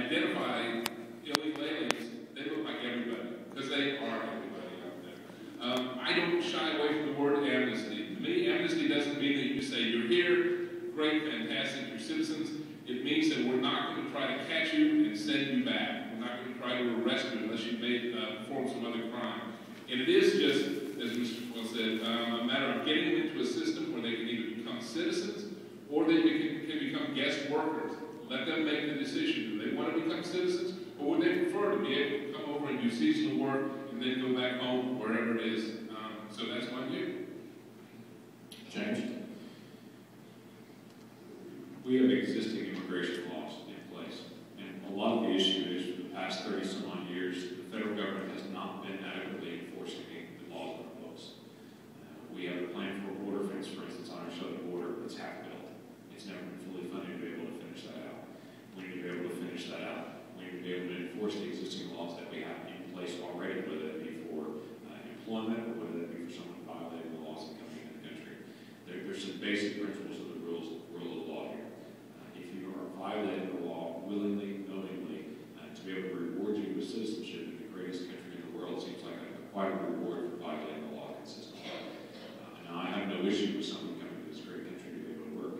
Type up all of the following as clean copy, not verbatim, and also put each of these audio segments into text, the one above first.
identify illegal aliens, they look like everybody, because they are everybody out there. I don't shy away from the word amnesty. To me, amnesty doesn't mean that you say, you're here, great, fantastic, you're citizens. It means that we're not going to try to catch you and send you back. We're not going to try to arrest you unless you've performed some other crime. And it is just, as Mr. Well said, a matter of getting them into a system where they can either become citizens or they can become guest workers. Let them make the decision. Do they want to become citizens, or would they prefer to be able to come over and do seasonal work and then go back home, wherever it is? So that's 1 year. James? We have existing immigration laws in place, and a lot of the issue is for the past 30-some-odd years, the federal government has not been adequately enforcing the laws on the books. We have a plan for a border fence, for instance, on our southern border that's half built. It's never been fully funded to be able to finish that out. We need to be able to finish that out. We need to be able to enforce the existing laws that we have in place already, whether that be for employment or whether that be for someone violating the laws and coming into the country. There's some basic principles of the rule of law here. If you are violating the law willingly, knowingly, to be able to reward you with citizenship in the greatest country in the world seems like quite a reward for violating the law consistently. Now, I have no issue with someone coming to this great country to be able to work.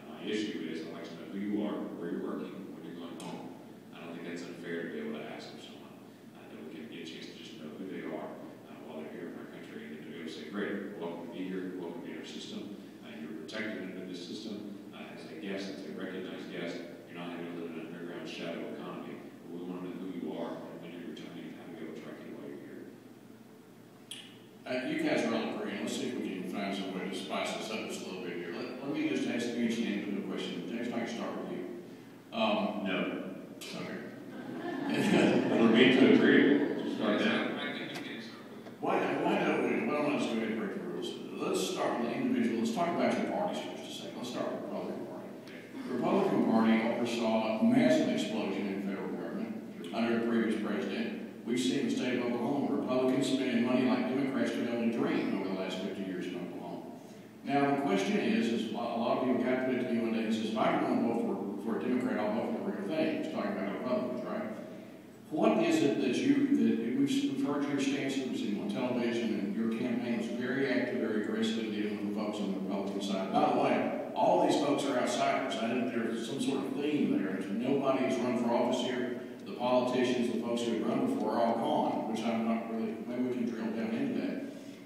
My issue is I'd like to know who you are, where you're working, when you're going home. I don't think that's unfair to be able to ask of someone. That we can get a chance to just know who they are while they're here in our country, and then to be able to say, great, welcome to be here, welcome to be in our system. You're protected under this system as a guest, as a recognized guest. You're not having to live in an underground shadow economy. But we want to know who you are and when you're returning and how to be able to track you while you're here. You guys are all agreeing. Let's see if we can find some way to spice this up just a little bit here. Let me just ask you each an individual question. James, I can start with you. No. Okay. For me to agree, start down. Why don't we? Why don't I just go ahead and break the rules? Let's start with the individual. Let's talk about your parties for just a second. Let's start with the Republican Party. The Republican Party oversaw a massive explosion in federal government under the previous president. We've seen the state of Oklahoma, Republicans spending money like Democrats could only dream over the last 50 years in Oklahoma. Now, the question is a lot of people got to put it to me one day and says, if I can vote for a Democrat, I'll vote for the real thing. He's talking about Republicans, right? What is it that we've heard your stances, we've seen on television, and your campaign was very active, very aggressive in dealing with the folks on the Republican side. By the way, all these folks are outsiders. I think there's some sort of theme there. Nobody has run for office here. The politicians, the folks who have run before are all gone, which I'm not really, maybe we can drill down into that.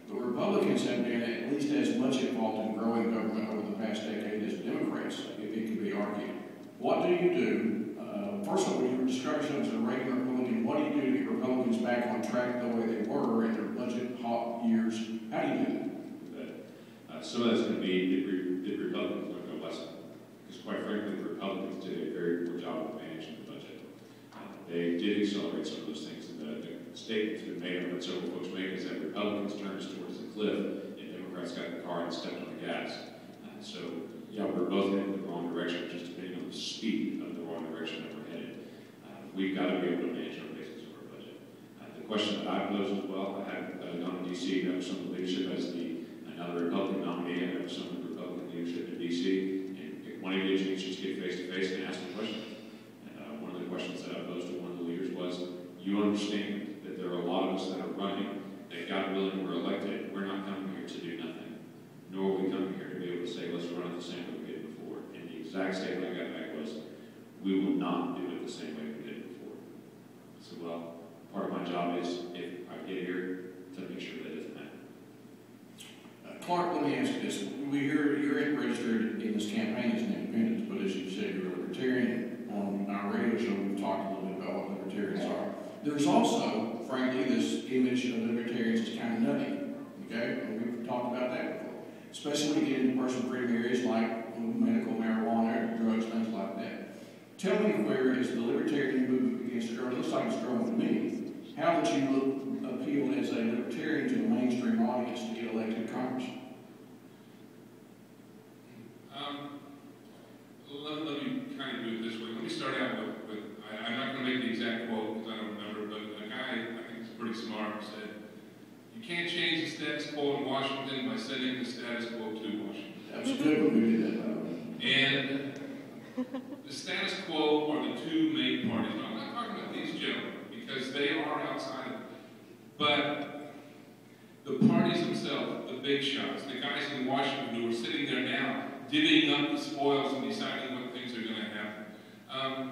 But Republicans have been at least as much involved in growing government over the past decade as Democrats, if it can be argued. What do you do? First of all, when you describe yourself as a regular Republican, what do you do to get Republicans back on track the way they were in their budget hot years? How do you do that? Some of that's going to be did Republicans learn no lesson? Because quite frankly, the Republicans did a very poor job of managing the budget. They did accelerate some of those things. And the statement that's been made, and what several folks make, is that Republicans turned us towards the cliff, and Democrats got in the car and stepped on the gas. So, yeah, we're both heading in the wrong direction, just depending on the speed of the wrong direction that we're headed. We've got to be able to manage our basis of our budget. The question that I posed as well, I had gone to D.C., met with some of the leadership as another Republican nominee, and met with some of the Republican leadership in D.C., and one of the agents just get face-to-face and ask them questions. And one of the questions that I posed to one of the leaders was, you understand that there are a lot of us that are running, that God willing we're elected, we're not coming here to do nothing, nor are we coming here to be able to say, let's run it the same way we did before. And the exact statement I got back was, we will not do it the same way we did before. So, well, part of my job is, if I get here, to make sure that doesn't happen. Clark, let me ask you this. We hear you're registered in this campaign as an independent, but as you said, you're a libertarian. On our radio show, we've talked a little bit about what libertarians are. There's also, frankly, this image of libertarians as kind of nutty. Okay? And we've talked about that before. Especially when you get into personal freedom areas like medical marijuana, drugs, things like that. Tell me, where is the libertarian movement against it? Or it looks like it's growing to me. How would you appeal as a libertarian to the mainstream audience to get elected to Congress? Let me kind of do it this way. Let me start out with I'm not going to make the exact quote because I don't remember, but a guy I think is pretty smart said, you can't change the status quo in Washington by sending the status quo to Washington. That was a good one. We did that, by the way. And the status quo are the two main parties. divvying up the spoils and deciding what things are going to happen.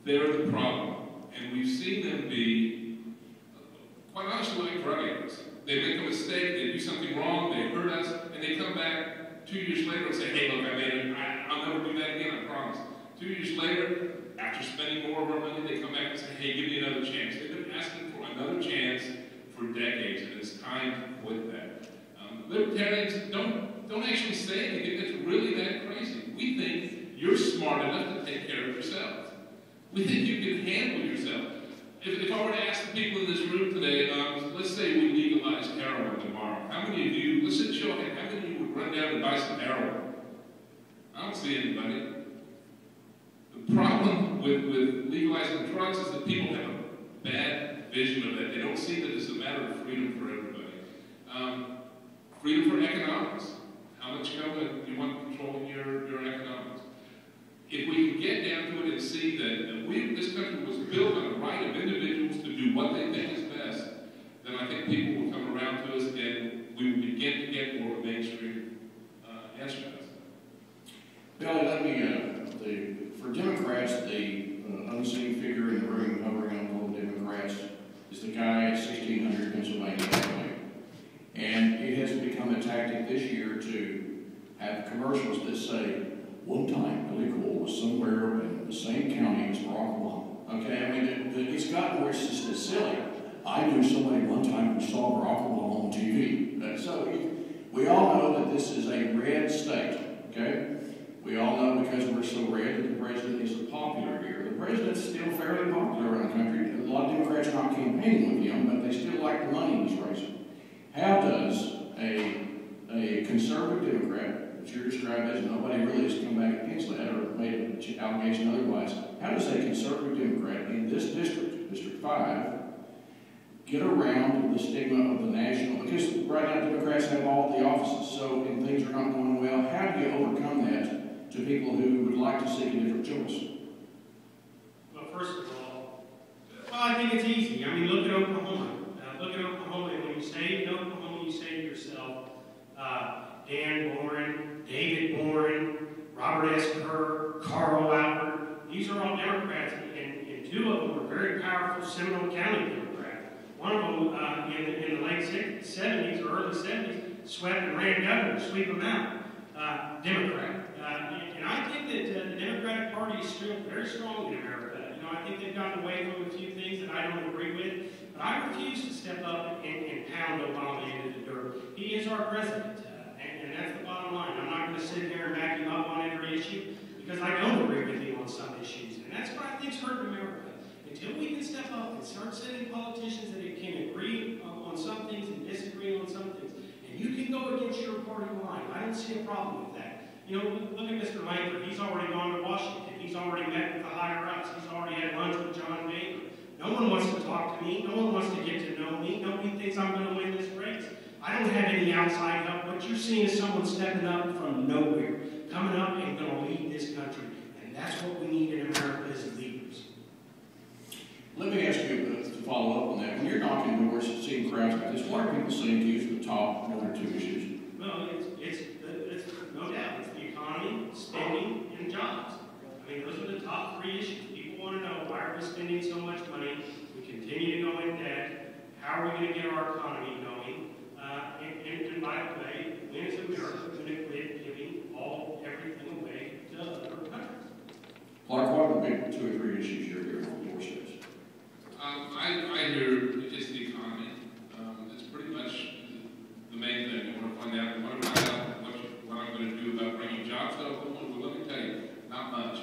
They're the problem. And we've seen them be, quite honestly, like drug addicts. They make a mistake, they do something wrong, they hurt us, and they come back 2 years later and say, hey, look, I made it. I'll never do that again, I promise. 2 years later, after spending more of our money, they come back and say, hey, give me another chance. They've been asking for another chance for decades, and it's time to quit that. Libertarians don't actually say anything that's really that crazy. We think you're smart enough to take care of yourself. We think you can handle yourself. If I were to ask the people in this room today, let's say we legalize heroin tomorrow, how many of you, let's just show hands, how many of you would run down and buy some heroin? I don't see anybody. The problem with legalizing drugs is that people have a bad vision of that. They don't see that it's a matter of freedom for everybody. Freedom for economics. How much government do you want controlling your economics? If we can get down to it and see that this country was built on the right of individuals to do what they think is best, then I think people will come around to us and we will begin to get more mainstream answer to us. Billy, let me, for Democrats, the unseen figure in the room hovering on all the Democrats is the guy at 1600 Pennsylvania Avenue. And it has become a tactic this year to have commercials that say, one time Billy Cole was somewhere in the same county as Barack Obama. Okay, I mean, it's gotten where it's just as silly. I knew somebody one time who saw Barack Obama on TV. So we all know that this is a red state, okay? We all know because we're so red that the president is popular here. The president's still fairly popular around the country. A lot of Democrats are not campaigning with him, but they still like the money he's raising. How does a conservative Democrat, that you're described as, nobody really has come back against that or made an allegation otherwise, how does a conservative Democrat in this district, District 5, get around the stigma of the national, because right now Democrats have all the offices, so when things are not going well, how do you overcome that to people who would like to seek a different choice? Well, first of all, I think it's easy. I mean, look at Oklahoma. Look at Oklahoma, and when you say in Oklahoma, you say to yourself, Dan Boren, David Boren, Robert S. Kerr, Carl Albert, these are all Democrats, and two of them were very powerful Seminole County Democrats. One of them, in the late 70s or early 70s, swept and ran governor, sweep them out, Democrat. And I think that the Democratic Party is still very strong in America. You know, I think they've gotten away from a few things that I don't agree with. But I refuse to step up and pound Obama into the dirt. He is our president, and that's the bottom line. I'm not going to sit here and back him up on every issue because I don't agree with him on some issues. And that's what I think's hurting America. Until we can step up and start sending politicians that can agree on some things and disagree on some things, and you can go against your party line, I don't see a problem with that. You know, look at Mr. Langford. He's already gone to Washington. He's already met with the higher-ups. He's already had lunch with John Boehner. No one wants to talk to me. No one wants to get to know me. Nobody thinks I'm going to win this race. I don't have any outside help. What you're seeing is someone stepping up from nowhere, coming up and going to lead this country. And that's what we need in America as leaders. Let me ask you to follow up on that. When you're knocking doors and seeing crowds like this, what are people saying to you as the top one or two issues? Well, it's no doubt. It's the economy, spending, and jobs. I mean, those are the top three issues. People want to know, why are we spending so much money? We continue to go in debt. How are we going to get our economy going? And by the way, when is America going to quit giving everything away to other countries? Clark, what are the big 2 or 3 issues you're hearing on your doorsteps? I hear it's the economy. It's pretty much the main thing. I want to find out what I'm going to do about bringing jobs to Oklahoma. Well, let me tell you, not much.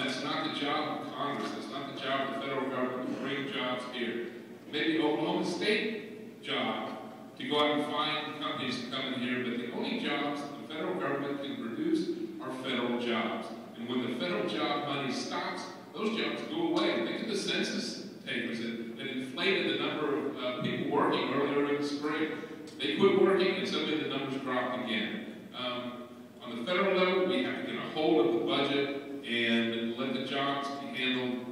That's not the job of Congress. That's not the job of the federal government to bring jobs here. Maybe Oklahoma State job to go out and find companies to come in here, but the only jobs the federal government can produce are federal jobs. And when the federal job money stops, those jobs go away. Think of the census takers that inflated the number of people working earlier in the spring. They quit working and suddenly the numbers dropped again. On the federal level, we have to get a hold of the budget and let the jobs be handled